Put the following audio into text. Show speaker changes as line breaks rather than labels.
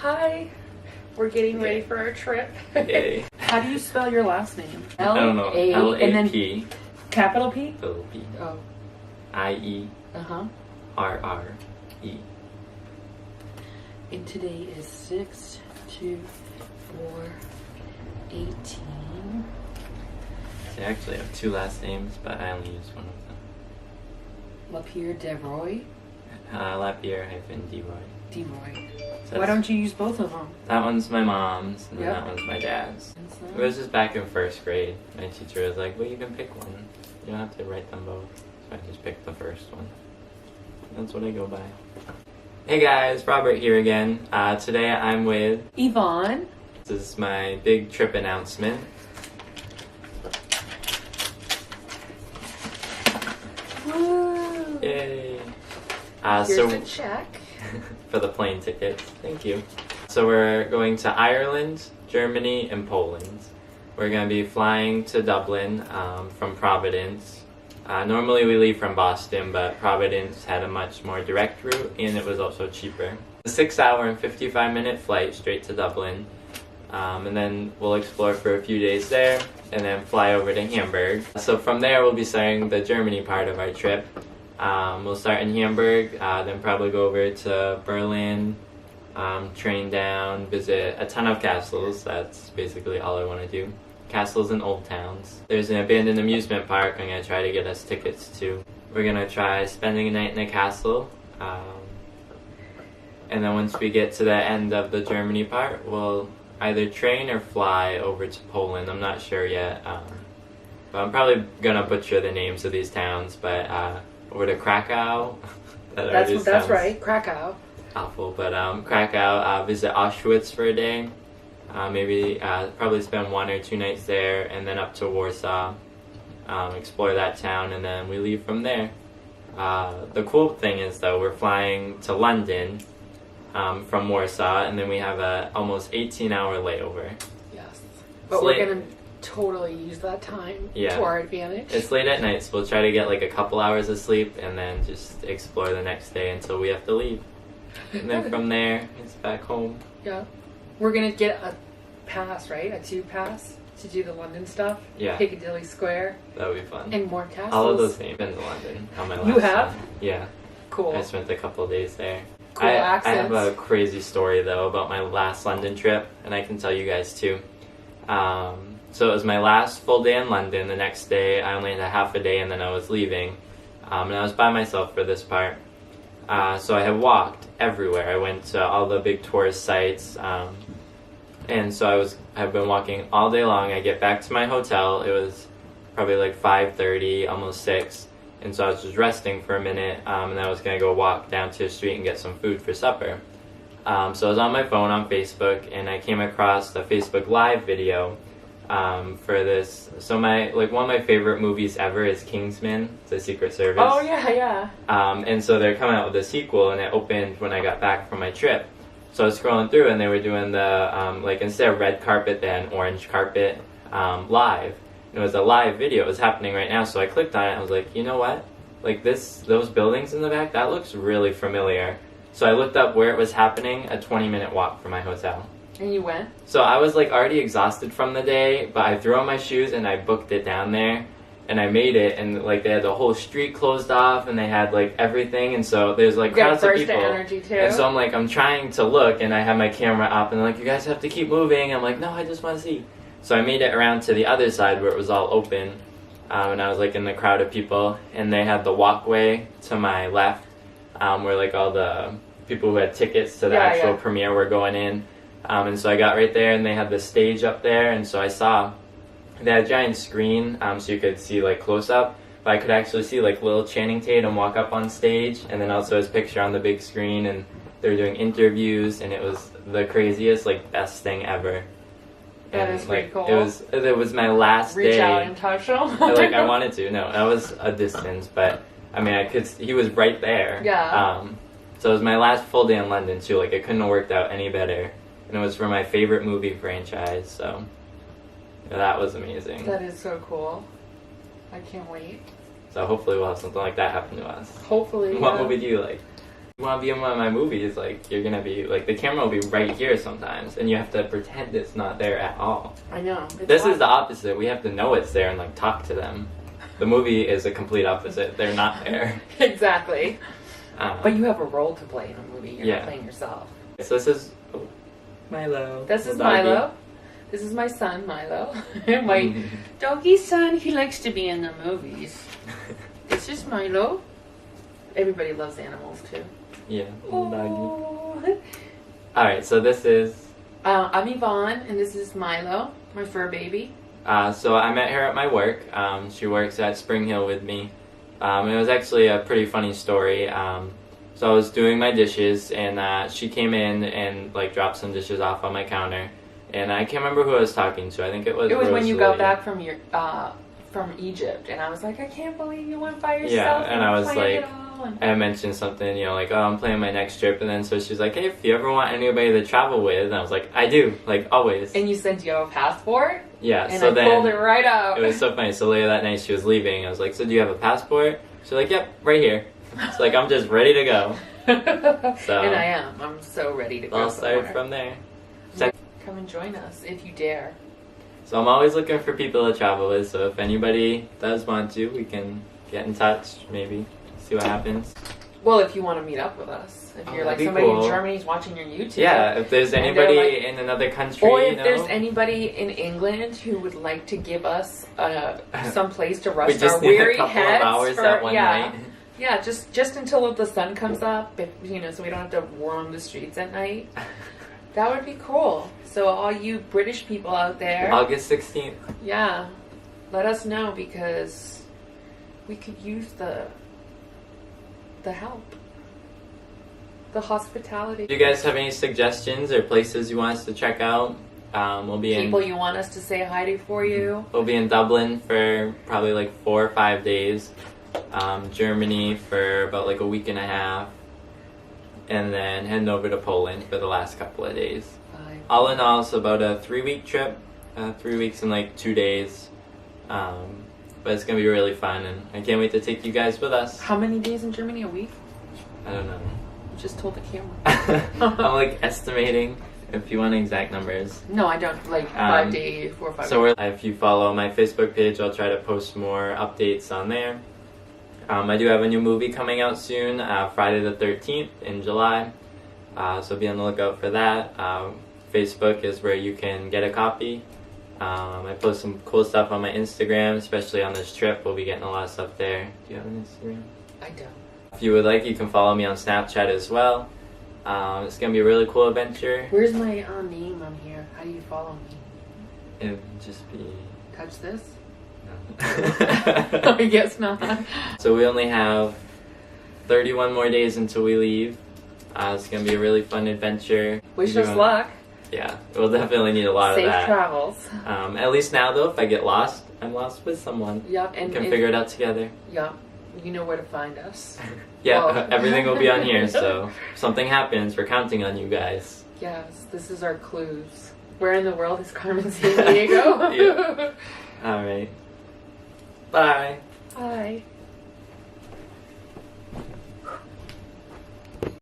Hi, we're getting ready for our trip.
Yay.
How do you spell your last name?
I don't know.
L-A and then
L-A-P.
capital P?
Little P.
Oh.
I-E-R-R-E.
And today is 6/2/4/18.
I actually have two last names, but I only use one of them.
Lapierre Devroy.
Lapierre-DeRoy.
DeRoy.
So
Why don't you use both of them?
that one's my mom's, and then
Yep.
that one's my dad's.
That's
It
nice.
was just back in first grade. My teacher was like, well, you can pick one. You don't have to write them both. So I just picked the first one. That's what I go by. Hey guys, Robert here again. Today I'm with...
Yvonne.
This is my big trip announcement.
Woo.
Yay!
Here's a check.
for the plane tickets. Thank you. So we're going to Ireland, Germany, and Poland. We're going to be flying to Dublin from Providence. Normally we leave from Boston, but Providence had a much more direct route, and it was also cheaper. A 6-hour and 55-minute flight straight to Dublin. And then we'll explore for a few days there, and then fly over to Hamburg. So from there we'll be starting the Germany part of our trip. We'll start in Hamburg, then probably go over to Berlin, train down, visit a ton of castles. That's basically all I want to do. Castles and old towns. There's an abandoned amusement park I'm going to try to get us tickets to. We're going to try spending a night in a castle. And then once we get to the end of the Germany part, we'll either train or fly over to Poland. I'm not sure yet. But I'm probably going to butcher the names of these towns, but over to Krakow.
That's right, Krakow.
Awful, but Krakow, visit Auschwitz for a day. Maybe probably spend 1 or 2 nights there, and then up to Warsaw, explore that town, and then we leave from there. The cool thing is, though, we're flying to London from Warsaw, and then we have a almost 18-hour layover.
Yes. But we're going to totally use that time to our advantage.
It's late at night, so we'll try to get like a couple hours of sleep, and then just explore the next day until we have to leave. And then from there, it's back home.
Yeah. We're going to get a pass, right? A tube pass to do the London stuff.
Yeah.
Piccadilly Square.
That would be fun.
And more castles.
All of those things. Been to London on my last
You have?
time. Yeah.
Cool.
I spent a couple of days there.
Cool accents.
I have a crazy story, though, about my last London trip, and I can tell you guys, too. So it was my last full day in London. The next day, I only had a half a day, and then I was leaving. And I was by myself for this part. So I had walked everywhere. I went to all the big tourist sites. And so I've been walking all day long. I get back to my hotel. It was probably like 5:30, almost 6. And so I was just resting for a minute, and then I was going to go walk down to the street and get some food for supper. So I was on my phone on Facebook, and I came across a Facebook Live video for this. So one of my favorite movies ever is Kingsman, the Secret Service.
Oh, yeah.
And so they're coming out with a sequel, and it opened when I got back from my trip. So I was scrolling through, and they were doing the, instead of red carpet, they had an orange carpet live. And it was a live video. It was happening right now. So I clicked on it, and I was like, you know what? Like those buildings in the back, that looks really familiar. So I looked up where it was happening, a 20-minute walk from my hotel.
And you went?
So I was already exhausted from the day, but I threw on my shoes and I booked it down there. And I made it, and they had the whole street closed off, and they had everything, and so there's crowds of people.
Energy too.
And so I'm trying to look, and I have my camera up, and they're like, you guys have to keep moving. I'm like, no, I just want to see. So I made it around to the other side where it was all open, and I was in the crowd of people, and they had the walkway to my left, where all the people who had tickets to the actual premiere were going in. And so I got right there, and they had the stage up there, and so I saw they had a giant screen, so you could see close up, but I could actually see little Channing Tatum walk up on stage, and then also his picture on the big screen, and they were doing interviews, and it was the craziest, best thing ever.
That is pretty cool.
It was my last day.
Reach out and touch him.
I wanted to. No, that was a distance, but I mean, he was right there.
Yeah.
So it was my last full day in London too. It couldn't have worked out any better, and it was for my favorite movie franchise. So yeah, that was amazing.
That is so cool. I can't wait.
So hopefully we'll have something like that happen to us.
Hopefully.
What movie do you like? You want to be in one of my movies, like, you're gonna be, like, the camera will be right here sometimes, and you have to pretend it's not there at all.
I know.
This is the opposite. We have to know it's there and, like, talk to them. The movie is a complete opposite. They're not there.
Exactly. But you have a role to play in a movie. You're not playing yourself.
So this is Milo.
This is Milo. This is my son, Milo. My doggy son. He likes to be in the movies. This is Milo. Everybody loves animals too.
Yeah.
Oh.
Alright, so this is...
I'm Yvonne, and this is Milo, my fur baby.
So I met her at my work. She works at Spring Hill with me. It was actually a pretty funny story. So I was doing my dishes, and she came in and like dropped some dishes off on my counter. And I can't remember who I was talking to. I think it was.
It was
Rosalie.
when you got back from your from Egypt, and I was like, I can't believe you went by yourself.
Yeah, and I was like,
and...
I mentioned something, you know, like, oh, I'm planning my next trip, and then so she's like, hey, if you ever want anybody to travel with, and I was like, I do, like always.
And you said, do you have a passport?
Yeah.
And
so
I
then
pulled it right out.
It was so funny. So later that night, she was leaving. I was like, so do you have a passport? She's like, yep, right here. It's like, I'm just ready to go. So,
and I am. I'm so ready to go.
I'll
somewhere.
start from there.
Come and join us if you dare.
So I'm always looking for people to travel with. So if anybody does want to, we can get in touch. Maybe see what happens.
Well, if you want to meet up with us, if you're like
that'd be
somebody
cool.
in Germany's watching your YouTube.
Yeah, if there's anybody
like,
in another country,
or if
you know,
there's anybody in England who would like to give us some place to
we
rest
just
our
need
weary
a couple
heads
of hours
for,
that one night.
Yeah, just until the sun comes up, if, you know, so we don't have to roam the streets at night. That would be cool. So all you British people out there,
August 16th.
yeah, let us know because we could use the help, the hospitality.
Do you guys have any suggestions or places you want us to check out? We'll be
People you want us to say hi to for you.
We'll be in Dublin for probably like 4 or 5 days. Germany for about like a week and a half. And then heading over to Poland for the last couple of days. All in all, it's about a 3-week trip. 3 weeks and like 2 days. But it's going to be really fun, and I can't wait to take you guys with us.
How many days in Germany? A week?
I don't know.
You just told the camera.
I'm like estimating if you want exact numbers.
No, I don't. Like 5 days, 4 or 5
So
days.
if you follow my Facebook page, I'll try to post more updates on there. I do have a new movie coming out soon, Friday the 13th in July. So be on the lookout for that. Facebook is where you can get a copy. I post some cool stuff on my Instagram, especially on this trip. We'll be getting a lot of stuff there. Do you have an Instagram?
I don't.
If you would like, you can follow me on Snapchat as well. It's going to be a really cool adventure.
Where's my name on here? How do you follow me?
It would just be...
Touch this?
No.
I guess not.
So we only have 31 more days until we leave. It's going to be a really fun adventure.
Wish us luck.
Yeah, we'll definitely need a lot
Safe
of that.
travels.
At least now, though, if I get lost, I'm lost with someone.
Yep,
We can figure it out together.
Yep, you know where to find us.
Yeah,
Well.
everything will be on here, so if something happens, we're counting on you guys.
Yes, this is our clues. Where in the world is Carmen San Diego?
Yeah. All right. Bye.
Bye.